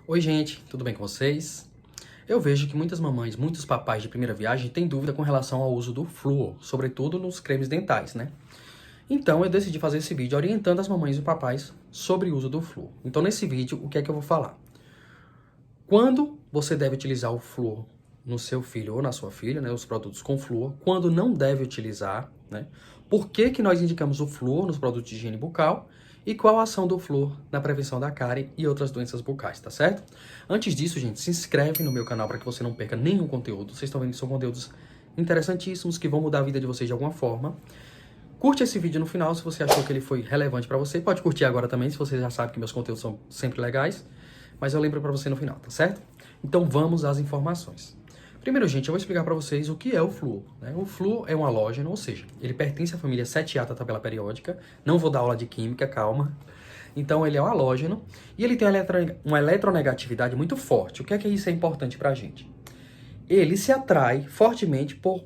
Oi, gente, tudo bem com vocês? Eu vejo que muitas mamães, muitos papais de primeira viagem têm dúvida com relação ao uso do flúor, sobretudo nos cremes dentais, né? Então eu decidi fazer esse vídeo orientando as mamães e papais sobre o uso do flúor. Então nesse vídeo, o que é que eu vou falar? Quando você deve utilizar o flúor no seu filho ou na sua filha, né, os produtos com flúor, quando não deve utilizar, né? Por que que nós indicamos o flúor nos produtos de higiene bucal e qual a ação do flúor na prevenção da cárie e outras doenças bucais, tá certo? Antes disso, gente, se inscreve no meu canal para que você não perca nenhum conteúdo. Vocês estão vendo que são conteúdos interessantíssimos que vão mudar a vida de vocês de alguma forma. Curte esse vídeo no final se você achou que ele foi relevante para você. Pode curtir agora também, se você já sabe que meus conteúdos são sempre legais. Mas eu lembro para você no final, tá certo? Então vamos às informações. Primeiro, gente, eu vou explicar para vocês o que é o flúor, né? O flúor é um halógeno, ou seja, ele pertence à família 7A da tabela periódica. Não vou dar aula de química, calma. Então ele é um halógeno e ele tem uma eletronegatividade muito forte. O que é isso é importante para a gente? Ele se atrai fortemente por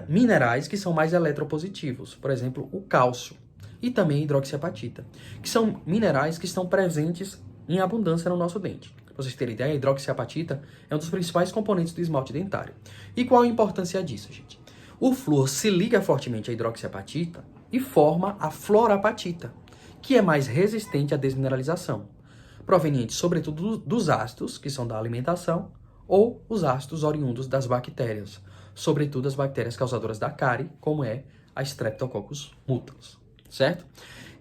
minerais que são mais eletropositivos, por exemplo, o cálcio e também a hidroxiapatita, que são minerais que estão presentes em abundância no nosso dente. Para vocês terem ideia, a hidroxiapatita é um dos principais componentes do esmalte dentário. E qual a importância disso, gente? O flúor se liga fortemente à hidroxiapatita e forma a fluorapatita, que é mais resistente à desmineralização, proveniente sobretudo dos ácidos, que são da alimentação, ou os ácidos oriundos das bactérias, sobretudo as bactérias causadoras da cárie, como é a Streptococcus mutans, certo?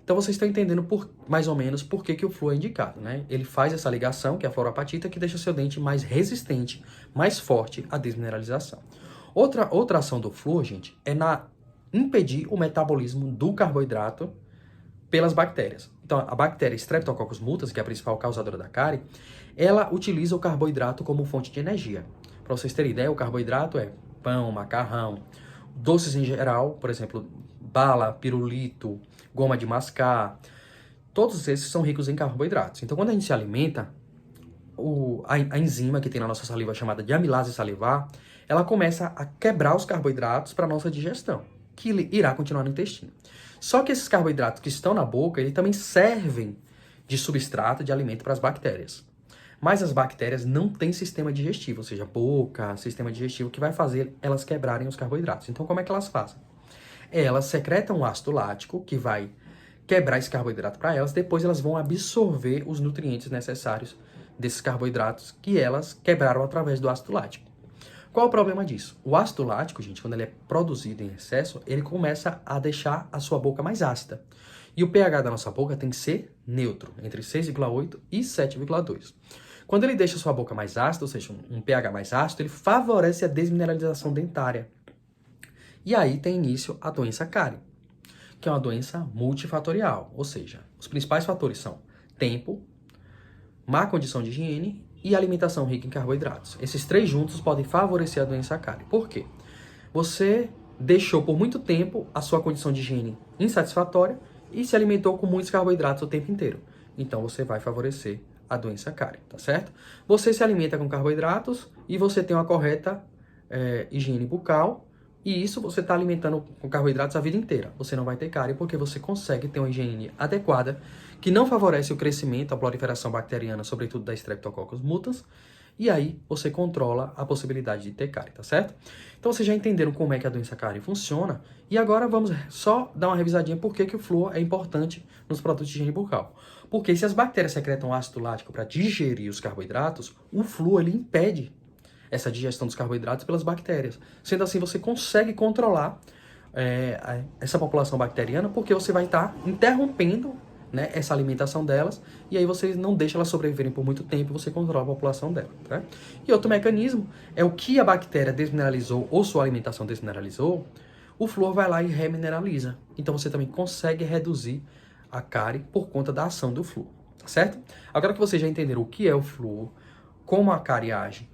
Então vocês estão entendendo mais ou menos por que o flúor é indicado, né? Ele faz essa ligação, que é a fluorapatita, que deixa seu dente mais resistente, mais forte à desmineralização. Outra ação do flúor, gente, é na impedir o metabolismo do carboidrato pelas bactérias. Então, a bactéria Streptococcus mutans, que é a principal causadora da cárie, ela utiliza o carboidrato como fonte de energia. Para vocês terem ideia, o carboidrato é pão, macarrão, doces em geral, por exemplo, bala, pirulito, goma de mascar. Todos esses são ricos em carboidratos. Então, quando a gente se alimenta, a enzima que tem na nossa saliva, chamada de amilase salivar, ela começa a quebrar os carboidratos para a nossa digestão, que irá continuar no intestino. Só que esses carboidratos que estão na boca, eles também servem de substrato de alimento para as bactérias. Mas as bactérias não têm sistema digestivo, ou seja, boca, sistema digestivo, que vai fazer elas quebrarem os carboidratos. Então, como é que elas fazem? Elas secretam um ácido lático, que vai quebrar esse carboidrato para elas, depois elas vão absorver os nutrientes necessários desses carboidratos que elas quebraram através do ácido lático. Qual o problema disso? O ácido lático, gente, quando ele é produzido em excesso, ele começa a deixar a sua boca mais ácida. E o pH da nossa boca tem que ser neutro, entre 6,8 e 7,2. Quando ele deixa a sua boca mais ácida, ou seja, um pH mais ácido, ele favorece a desmineralização dentária. E aí tem início a doença cárie, que é uma doença multifatorial, ou seja, os principais fatores são tempo, má condição de higiene e alimentação rica em carboidratos. Esses três juntos podem favorecer a doença cárie. Por quê? Você deixou por muito tempo a sua condição de higiene insatisfatória e se alimentou com muitos carboidratos o tempo inteiro. Então você vai favorecer a doença cárie, tá certo? Você se alimenta com carboidratos e você tem uma correta higiene bucal, e isso você está alimentando com carboidratos a vida inteira. Você não vai ter cárie porque você consegue ter uma higiene adequada que não favorece o crescimento, a proliferação bacteriana, sobretudo da Streptococcus mutans, e aí você controla a possibilidade de ter cárie, tá certo? Então vocês já entenderam como é que a doença cárie funciona, e agora vamos só dar uma revisadinha por que o flúor é importante nos produtos de higiene bucal. Porque se as bactérias secretam ácido lático para digerir os carboidratos, o flúor ele impede essa digestão dos carboidratos pelas bactérias. Sendo assim, você consegue controlar essa população bacteriana, porque você vai estar interrompendo, né, essa alimentação delas, e aí você não deixa elas sobreviverem por muito tempo e você controla a população dela. Tá? E outro mecanismo é o que a bactéria desmineralizou ou sua alimentação desmineralizou, o flúor vai lá e remineraliza. Então você também consegue reduzir a cárie por conta da ação do flúor, tá certo? Agora que vocês já entenderam o que é o flúor, como a cárie age,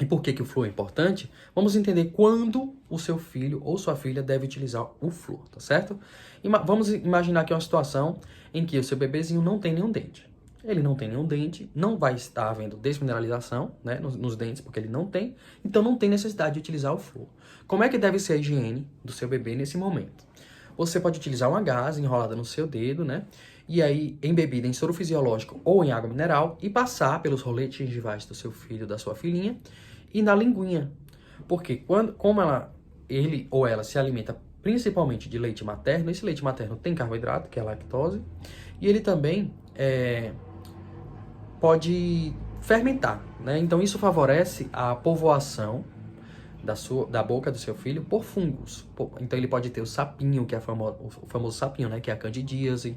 e por que o flúor é importante, vamos entender quando o seu filho ou sua filha deve utilizar o flúor, tá certo? Vamos imaginar aqui uma situação em que o seu bebezinho não tem nenhum dente. Ele não tem nenhum dente, não vai estar havendo desmineralização, né, nos dentes, porque ele não tem, então não tem necessidade de utilizar o flúor. Como é que deve ser a higiene do seu bebê nesse momento? Você pode utilizar uma gaze enrolada no seu dedo, né? e aí embebida em soro fisiológico ou em água mineral e passar pelos roletes gengivais do seu filho, da sua filhinha e na linguinha. Porque como ele ou ela se alimenta principalmente de leite materno, esse leite materno tem carboidrato, que é a lactose, e ele também pode fermentar, né? Então isso favorece a povoação da boca do seu filho por fungos. Então ele pode ter o sapinho, que é o famoso sapinho, né? Que é a candidíase,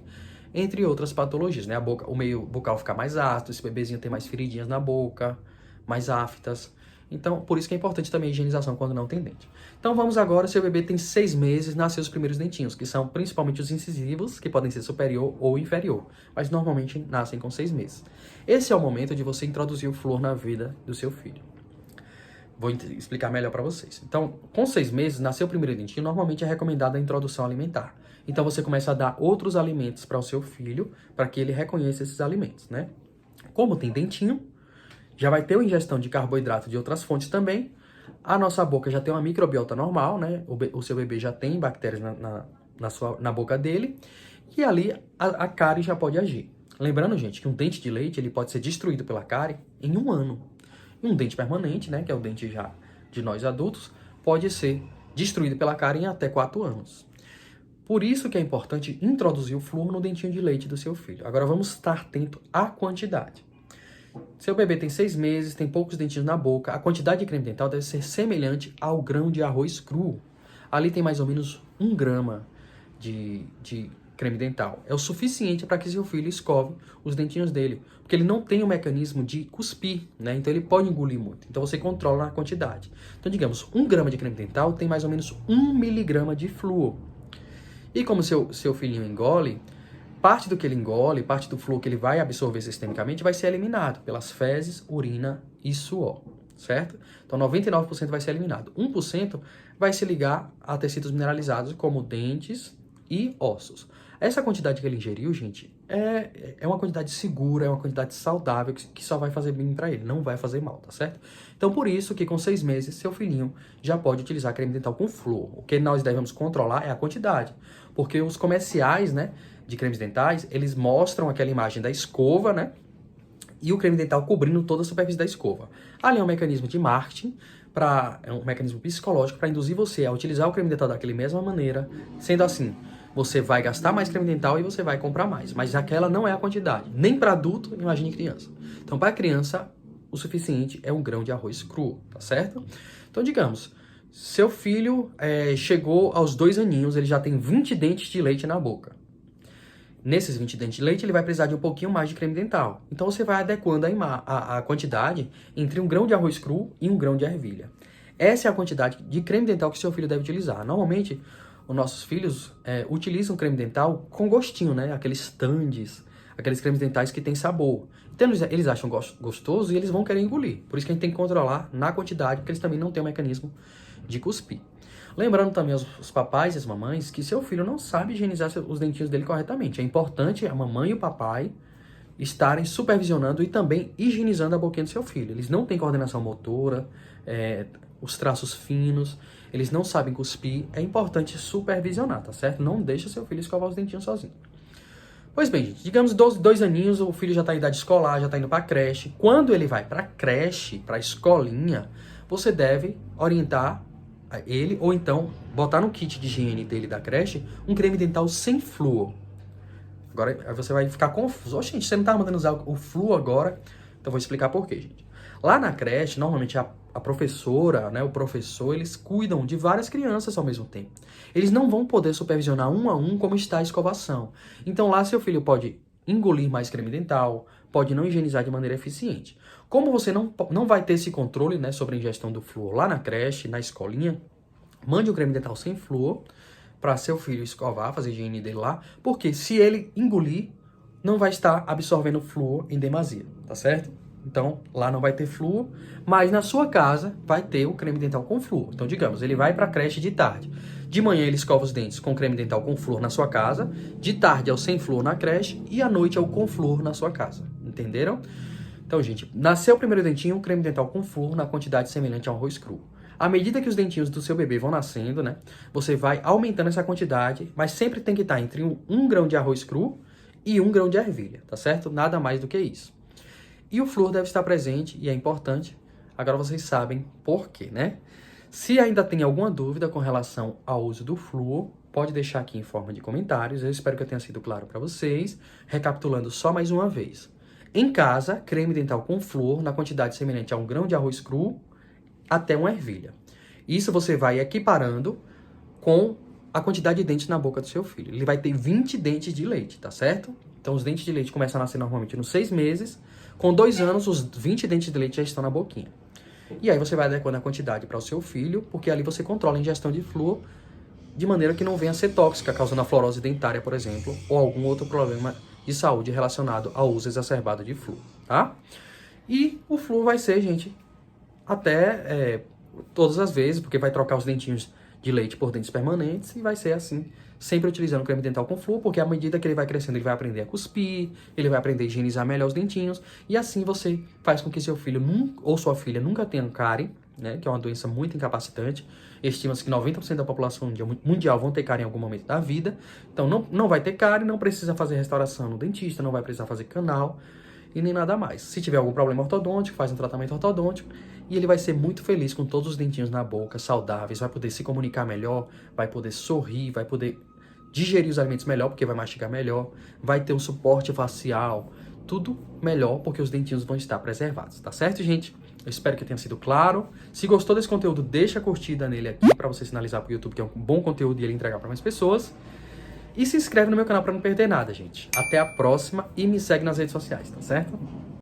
entre outras patologias, né? O meio bucal ficar mais ácido, esse bebezinho tem mais feridinhas na boca, mais aftas. Então, por isso que é importante também a higienização quando não tem dente. Então vamos agora, seu bebê tem 6 meses, nasceu os primeiros dentinhos, que são principalmente os incisivos, que podem ser superior ou inferior, mas normalmente nascem com 6 meses. Esse é o momento de você introduzir o flúor na vida do seu filho. Vou explicar melhor para vocês. Então, com 6 meses, nasceu o primeiro dentinho, normalmente é recomendada a introdução alimentar. Então você começa a dar outros alimentos para o seu filho, para que ele reconheça esses alimentos, né? Como tem dentinho, já vai ter uma ingestão de carboidrato de outras fontes também. A nossa boca já tem uma microbiota normal, né? O seu bebê já tem bactérias na boca dele. E ali a cárie já pode agir. Lembrando, gente, que um dente de leite ele pode ser destruído pela cárie em 1 ano. E um dente permanente, né? Que é o dente já de nós adultos, pode ser destruído pela cárie em até 4 anos. Por isso que é importante introduzir o flúor no dentinho de leite do seu filho. Agora vamos estar atento à quantidade. Seu bebê tem 6 meses, tem poucos dentinhos na boca, a quantidade de creme dental deve ser semelhante ao grão de arroz cru. Ali tem mais ou menos 1 grama de creme dental. É o suficiente para que seu filho escove os dentinhos dele, porque ele não tem o mecanismo de cuspir, né? Então ele pode engolir muito. Então você controla a quantidade. Então digamos, 1 grama de creme dental tem mais ou menos 1 miligrama de flúor. E como seu filhinho engole, parte do que ele engole, parte do flúor que ele vai absorver sistemicamente vai ser eliminado pelas fezes, urina e suor, certo? Então 99% vai ser eliminado. 1% vai se ligar a tecidos mineralizados como dentes e ossos. Essa quantidade que ele ingeriu, gente, é uma quantidade segura, é uma quantidade saudável que só vai fazer bem para ele, não vai fazer mal, tá certo? Então por isso que com 6 meses seu filhinho já pode utilizar creme dental com flúor. O que nós devemos controlar é a quantidade, porque os comerciais, né, de cremes dentais, eles mostram aquela imagem da escova, né? E o creme dental cobrindo toda a superfície da escova. Ali é um mecanismo de marketing, é um mecanismo psicológico para induzir você a utilizar o creme dental daquela mesma maneira. Sendo assim, você vai gastar mais creme dental e você vai comprar mais. Mas aquela não é a quantidade. Nem para adulto, imagine criança. Então, para criança, o suficiente é 1 grão de arroz cru, tá certo? Então, digamos, seu filho chegou aos 2 aninhos, ele já tem 20 dentes de leite na boca. Nesses 20 dentes de leite, ele vai precisar de um pouquinho mais de creme dental. Então, você vai adequando a quantidade entre 1 grão de arroz cru e 1 grão de ervilha. Essa é a quantidade de creme dental que seu filho deve utilizar. Normalmente, os nossos filhos utilizam creme dental com gostinho, né? Aqueles Tandes, aqueles cremes dentais que têm sabor. Então, eles acham gostoso e eles vão querer engolir. Por isso que a gente tem que controlar na quantidade, porque eles também não têm o mecanismo de cuspir. Lembrando também os papais e as mamães que seu filho não sabe higienizar os dentinhos dele corretamente. É importante a mamãe e o papai estarem supervisionando e também higienizando a boquinha do seu filho. Eles não têm coordenação motora, os traços finos, eles não sabem cuspir. É importante supervisionar, tá certo? Não deixa seu filho escovar os dentinhos sozinho. Pois bem, gente, digamos 2 aninhos, o filho já está em idade escolar, já está indo para a creche. Quando ele vai para a creche, para a escolinha, você deve orientar ele, ou então botar no kit de higiene dele da creche um creme dental sem flúor. Agora você vai ficar confuso. Gente, você não tá mandando usar o flúor agora? Então vou explicar por quê, gente. Lá na creche, normalmente a professora, né, o professor, eles cuidam de várias crianças ao mesmo tempo. Eles não vão poder supervisionar 1 a 1 como está a escovação. Então lá seu filho pode engolir mais creme dental, pode não higienizar de maneira eficiente. Como você não vai ter esse controle, né, sobre a ingestão do flúor lá na creche, na escolinha, mande um creme dental sem flúor para seu filho escovar, fazer a higiene dele lá, porque se ele engolir, não vai estar absorvendo flúor em demasia, tá certo? Então, lá não vai ter flúor, mas na sua casa vai ter o creme dental com flúor. Então, digamos, ele vai para a creche de tarde. De manhã ele escova os dentes com creme dental com flúor na sua casa, de tarde é o sem flúor na creche e à noite é o com flúor na sua casa. Entenderam? Então, gente, nasceu o primeiro dentinho, creme dental com flúor na quantidade semelhante ao arroz cru. À medida que os dentinhos do seu bebê vão nascendo, né, você vai aumentando essa quantidade, mas sempre tem que estar entre 1 grão de arroz cru e 1 grão de ervilha, tá certo? Nada mais do que isso. E o flúor deve estar presente, e é importante. Agora vocês sabem por quê, né? Se ainda tem alguma dúvida com relação ao uso do flúor, pode deixar aqui em forma de comentários. Eu espero que eu tenha sido claro para vocês. Recapitulando só mais uma vez. Em casa, creme dental com flúor na quantidade semelhante a 1 grão de arroz cru até 1 ervilha. Isso você vai equiparando com a quantidade de dentes na boca do seu filho. Ele vai ter 20 dentes de leite, tá certo? Então, os dentes de leite começam a nascer normalmente nos 6 meses. Com 2 anos, os 20 dentes de leite já estão na boquinha. E aí você vai adequando a quantidade para o seu filho, porque ali você controla a ingestão de flúor de maneira que não venha a ser tóxica, causando a fluorose dentária, por exemplo, ou algum outro problema de saúde relacionado ao uso exacerbado de flúor, tá? E o flúor vai ser, gente, até todas as vezes, porque vai trocar os dentinhos de leite por dentes permanentes e vai ser assim, sempre utilizando creme dental com flúor, porque à medida que ele vai crescendo, ele vai aprender a cuspir, ele vai aprender a higienizar melhor os dentinhos, e assim você faz com que seu filho ou sua filha nunca tenha cárie, né, que é uma doença muito incapacitante. Estima-se que 90% da população mundial vão ter cárie em algum momento da vida, então não vai ter cárie, não precisa fazer restauração no dentista, não vai precisar fazer canal, e nem nada mais. Se tiver algum problema ortodôntico, faz um tratamento ortodôntico e ele vai ser muito feliz com todos os dentinhos na boca, saudáveis, vai poder se comunicar melhor, vai poder sorrir, vai poder digerir os alimentos melhor, porque vai mastigar melhor, vai ter um suporte facial, tudo melhor, porque os dentinhos vão estar preservados, tá certo, gente? Eu espero que tenha sido claro. Se gostou desse conteúdo, deixa a curtida nele aqui para você sinalizar pro YouTube que é um bom conteúdo e ele entregar para mais pessoas. E se inscreve no meu canal para não perder nada, gente. Até a próxima e me segue nas redes sociais, tá certo?